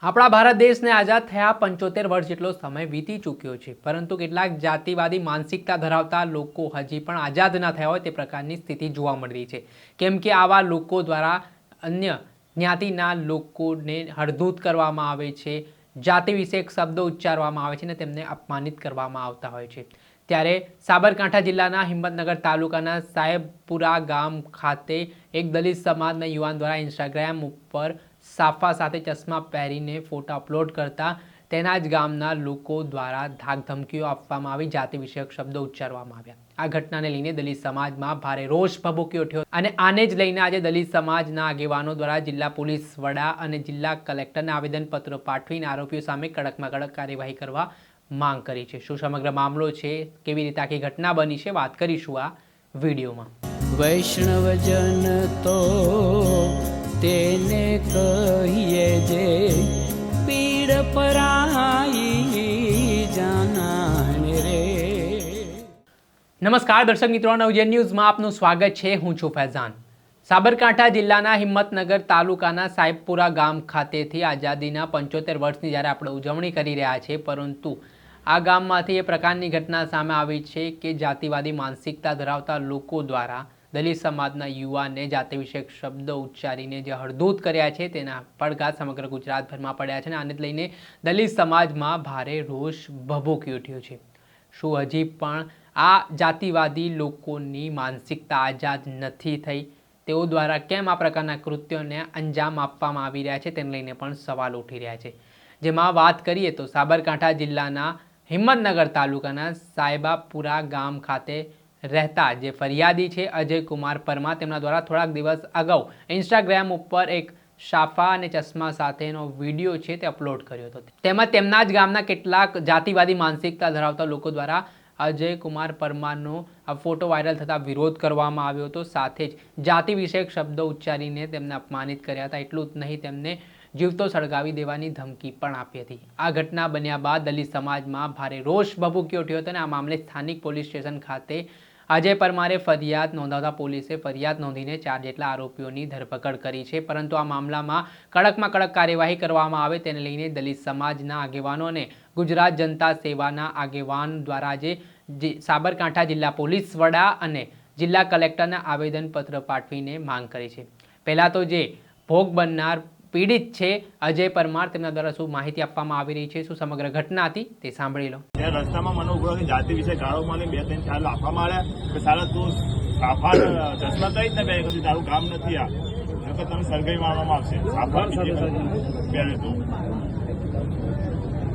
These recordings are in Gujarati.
આપણા ભારત દેશને આઝાદ થયા 75 વર્ષ જેટલો સમય વીતી ચૂક્યો છે, પરંતુ કેટલાક જાતિવાદી માનસિકતા ધરાવતા લોકો હજી પણ આઝાદ ન થયા હોય તે પ્રકારની સ્થિતિ જોવા મળી રહી છે। કેમ કે આવા લોકો દ્વારા અન્ય જ્ઞાતિના લોકોને હળધૂત કરવામાં આવે છે, જાતિ વિષયક શબ્દો ઉચ્ચારવામાં આવે છે અને તેમને અપમાનિત કરવામાં આવતા હોય છે। ત્યારે સાબરકાંઠા જિલ્લાના હિંમતનગર તાલુકાના સાહેબપુરા ગામ ખાતે એક દલિત સમાજના યુવાન દ્વારા ઇન્સ્ટાગ્રામ ઉપર સાફા સાથે ચશ્મા પહેરીને ફોટા અપલોડ કરતા તેના જ ગામના લોકો દ્વારા ધાકધમકીઓ આપવામાં આવી, જાતિ વિષયક શબ્દો ઉચ્ચારવામાં આવ્યા। આ ઘટનાને લઈને દલિત સમાજમાં ભારે રોષ ભભૂકી ઉઠ્યો અને આને જ લઈને આજે દલિત સમાજના આગેવાનો દ્વારા જિલ્લા પોલીસ વડા અને જિલ્લા કલેક્ટરને આવેદનપત્ર પાઠવીને આરોપીઓ સામે કડકમાં કડક કાર્યવાહી કરવા માંગ કરી છે। શું સમગ્ર મામલો છે, કેવી રીતે આખી ઘટના બની છે, વાત કરીશું આ વિડીયોમાં। વૈષ્ણવજન તો તેને કહીએ જે પીડ પરાઈ જાનાને રે। નમસ્કાર દર્શક મિત્રો, નવજીવન ન્યૂઝમાં આપનું સ્વાગત છે। હું છું ફૈઝાન। સાબરકાંઠા જિલ્લાના હિંમતનગર તાલુકાના સાહેબપુરા ગામ ખાતેથી આઝાદીના 75 વર્ષની જ્યારે આપણે ઉજવણી કરી રહ્યા છીએ, પરંતુ આ ગામમાંથી એ પ્રકારની ઘટના સામે આવી છે કે જાતિવાદી માનસિકતા ધરાવતા લોકો દ્વારા દલિત સમાજના યુવાનને જાતિ વિષયક શબ્દો ઉચ્ચારીને જે હળધૂત કર્યા છે તેના પડઘા સમગ્ર ગુજરાતભરમાં પડ્યા છે અને આને લઈને દલિત સમાજમાં ભારે રોષ ભભૂકી ઉઠ્યો છે। શું હજી પણ આ જાતિવાદી લોકોની માનસિકતા આઝાદ નથી થઈ? તેઓ દ્વારા કેમ આ પ્રકારના કૃત્યોને અંજામ આપવામાં આવી રહ્યા છે તેને લઈને પણ સવાલ ઉઠી રહ્યા છે। જેમાં વાત કરીએ તો સાબરકાંઠા જિલ્લાના હિંમતનગર તાલુકાના સાહેબાપુરા ગામ ખાતે રહેતા જે ફરિયાદી છે અજય કુમાર પરમાર, તેમના દ્વારા થોડાક દિવસ અગાઉ ઇન્સ્ટાગ્રામ ઉપર એક સાફા અને ચશ્મા સાથેનો વિડીયો છે તે અપલોડ કર્યો હતો। તેમાં તેમના જ ગામના કેટલાક જાતિવાદી માનસિકતા ધરાવતા લોકો દ્વારા અજય કુમાર પરમારનો આ ફોટો વાયરલ થતાં વિરોધ કરવામાં આવ્યો હતો, સાથે જ જાતિ વિષયક શબ્દો ઉચ્ચારીને તેમને અપમાનિત કર્યા હતા। એટલું જ નહીં, તેમને જીવતો સળગાવી દેવાની ધમકી પણ આપી હતી। આ ઘટના બન્યા બાદ દલિત સમાજમાં ભારે રોષ ભભૂકી ઉઠ્યો હતો અને આ મામલે સ્થાનિક પોલીસ સ્ટેશન ખાતે અજય પરમારે ફરિયાદ નોંધાવતા પોલીસે ફરિયાદ નોંધીને 4 જેટલા આરોપીઓની ધરપકડ કરી છે। પરંતુ આ મામલામાં કડકમાં કડક કાર્યવાહી કરવામાં આવે તેને લઈને દલિત સમાજના આગેવાનો અને ગુજરાત જનતા સેવાના આગેવાન દ્વારા જે સાબરકાંઠા જિલ્લા પોલીસ વડા અને જિલ્લા કલેક્ટરને આવેદનપત્ર પાઠવીને માંગ કરી છે। પહેલાં તો જે ભોગ બનનાર પીડિત છે અજય પરમાર, તેમના દ્વારા શું માહિતી આપવામાં આવી રહી છે, શું સમગ્ર ઘટના હતી તે સાંભળી લો। રસ્તામાં મને ઉભો કે જાતિ વિશે ગાળો મારી 2-3 ચાર લાફા માર્યા કે સાલા તું સાફા ચશ્મા કઈ ને બે કદી તારું કામ નથી આ નકર તને સરગઈ મારવામાં આવશે સાફા પહેરે તો।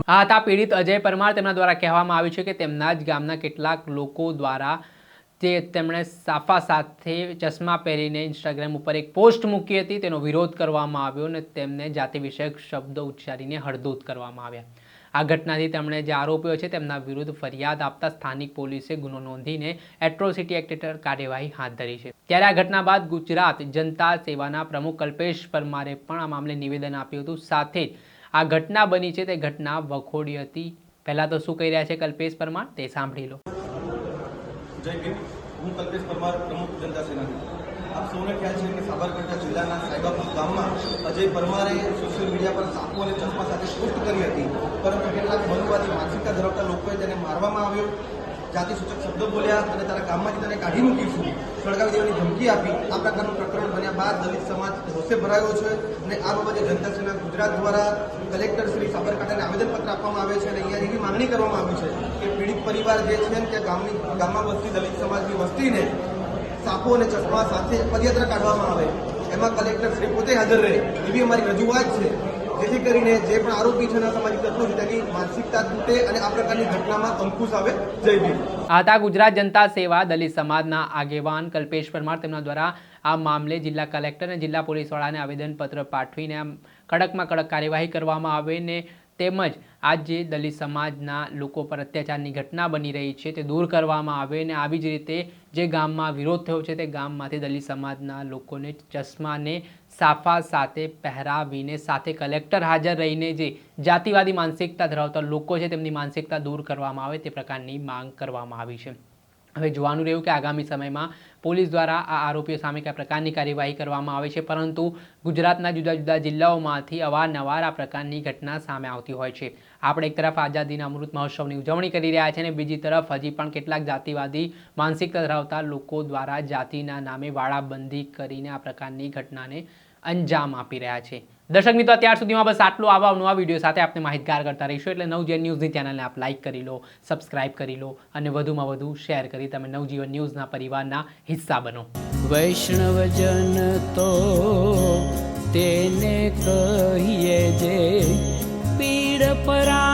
આ હતા પીડિત અજય પરમાર, તેમના દ્વારા કહેવામાં આવ્યું છે કે તેમના જ ગામના કેટલાક લોકો દ્વારા તેમણે સાફા સાથે ચશ્મા પહેરીને ઇન્સ્ટાગ્રામ ઉપર એક પોસ્ટ મૂકી હતી, તેનો વિરોધ કરવામાં આવ્યો અને તેમને જાતિ વિષયક શબ્દો ઉચ્ચારીને હળધૂત કરવામાં આવ્યા। આ ઘટનાથી તેમણે જે આરોપીઓ છે તેમના વિરુદ્ધ ફરિયાદ આપતા સ્થાનિક પોલીસે ગુનો નોંધીને એટ્રોસિટી એક્ટ હેઠળ કાર્યવાહી હાથ ધરી છે। ત્યારે આ ઘટના બાદ ગુજરાત જનતા સેવાના પ્રમુખ કલ્પેશ પરમારે પણ આ મામલે નિવેદન આપ્યું હતું, સાથે જ આ ઘટના બની છે તે ઘટના વખોડી હતી। પહેલા તો શું કહી રહ્યા છે કલ્પેશ પરમાર તે સાંભળી લો। જય ભીમ। હું કલ્પેશ પરમાર, પ્રમુખ જનતા સેનાની। આપ સૌને ખ્યાલ છે કે સાબરકાંઠા જિલ્લાના સાહેબાપુર ગામમાં અજય પરમારે સોશિયલ મીડિયા પર સાફો અને ચશ્મા સાથે પોસ્ટ કરી હતી, પરંતુ કેટલાક મનુવાદી માનસિકતા ધરાવતા લોકોએ તેને મારવામાં આવ્યો, જાતિસૂચક શબ્દો બોલ્યા અને તારા ગામમાંથી તેને કાઢી મૂકીશું, સળગાવી દેવાની ધમકી આપી। આ પ્રકારનું પ્રકરણ બન્યા બાદ દલિત સમાજ રોષે ભરાયો છે અને આ બાબતે જનતા સેના ગુજરાત દ્વારા કલેક્ટર શ્રી સાબરકાંઠાને આવેદનપત્ર આપવામાં આવે છે અને અહીંયા એવી માંગણી કરવામાં આવી છે કે પીડિત પરિવાર જે છે તે ગામમાં વસતી દલિત સમાજની વસ્તીને સાફો અને ચશ્મા સાથે પદયાત્રા કાઢવામાં આવે, એમાં કલેક્ટર શ્રી પોતે હાજર રહે એવી અમારી રજૂઆત છે, જેથી કરીને જે પણ આરોપી છે સામાજિક તત્વો છે તેની માનસિકતા તૂટે અને આ પ્રકારની ઘટનામાં અંકુશ આવે। જય ભીમ। આ હતા ગુજરાત જનતા સેવા દલિત સમાજના આગેવાન કલ્પેશ પરમાર, તેમના દ્વારા આ મામલે જિલ્લા કલેક્ટર અને જિલ્લા પોલીસ વડાને આવેદનપત્ર પાઠવીને કડકમાં કડક કાર્યવાહી કરવામાં આવે ને તેમજ આ જે દલિત સમાજના લોકો પર અત્યાચારની ઘટના બની રહી છે તે દૂર કરવામાં આવે અને આવી જ રીતે જે ગામમાં વિરોધ થયો છે તે ગામમાંથી દલિત સમાજના લોકોને ચશ્માને સાફા સાથે પહેરાવીને સાથે કલેક્ટર હાજર રહીને જે જાતિવાદી માનસિકતા ધરાવતા લોકો છે તેમની માનસિકતા દૂર કરવામાં આવે તે પ્રકારની માંગ કરવામાં આવી છે। હવે જોવાનું રહ્યું કે આગામી સમયમાં પોલીસ દ્વારા આ આરોપીઓ સામે કયા પ્રકારની કાર્યવાહી કરવામાં આવે છે, પરંતુ ગુજરાતના જુદા જુદા જિલ્લાઓમાંથી અવારનવાર આ પ્રકારની ઘટના સામે આવતી હોય છે. આપણે એક તરફ આઝાદીના અમૃત મહોત્સવની ઉજવણી કરી રહ્યા છીએ અને બીજી તરફ હજી પણ કેટલાક જાતિવાદી માનસિકતા ધરાવતા લોકો દ્વારા જાતિના નામે વાળાબંધી કરીને આ પ્રકારની ઘટનાને અંજામ આપી રહ્યા છે. દર્શક મિત્રો, અત્યાર સુધીમાં બસ આટલું. આવા નવા વિડીયો સાથે આપણે માહિતગાર કરતા રહીશું. એટલે નવજીવન ન્યૂઝની ચેનલને આપ લાઇક કરી લો, સબસ્ક્રાઇબ કરી લો અને વધુમાં વધુ શેર કરી તમે નવજીવન ન્યૂઝના પરિવારના હિસ્સા બનો. વૈષ્ણવજન તો તેને કહીએ જે પીડ પરા